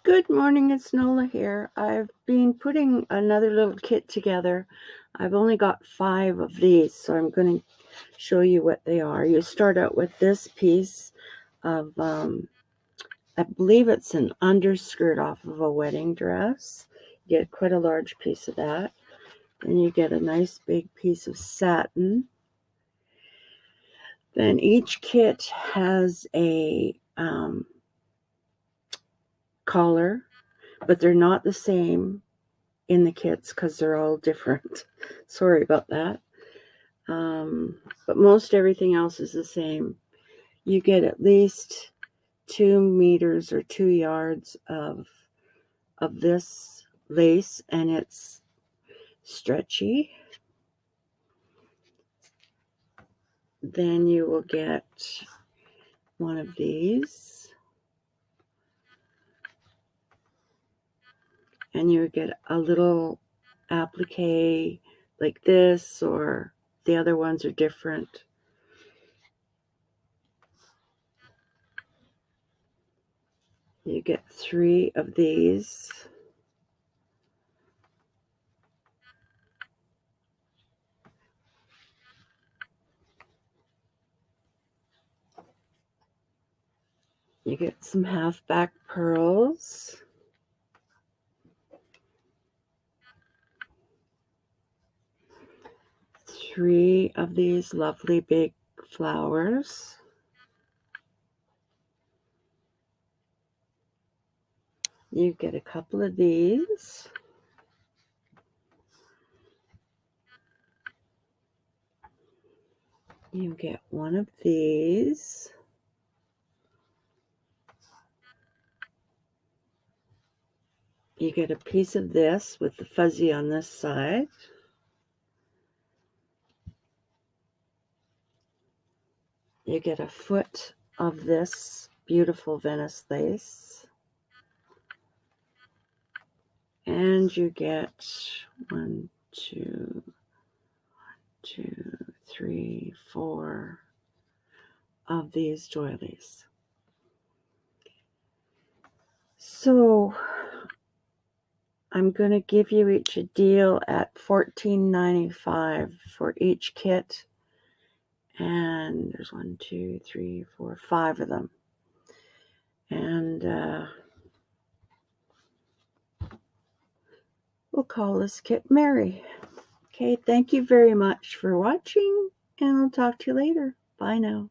Good morning, it's Nola here. I've been putting another little kit together. I've only got 5 of these, so I'm going to show you what they are. You start out with this piece of, I believe it's an underskirt off of a wedding dress. You get quite a large piece of that. Then you get a nice big piece of satin. Then each kit has a collar, but they're not the same in the kits because they're all different. Sorry about that. But most everything else is the same. You get at least 2 meters or 2 yards of this lace, and it's stretchy. Then you will get one of these, and you get a little applique like this, or the other ones are different. You get 3 of these. You get some half-back pearls. 3 of these lovely big flowers. You get a couple of these. You get one of these. You get a piece of this with the fuzzy on this side. You get a foot of this beautiful Venice lace. And you get 1, 2, 3, 4 of these doilies. So I'm going to give you each a deal at $14.95 for each kit. And there's 1, 2, 3, 4, 5 of them. And we'll call this kit Mary. Okay, thank you very much for watching, and I'll talk to you later. Bye now.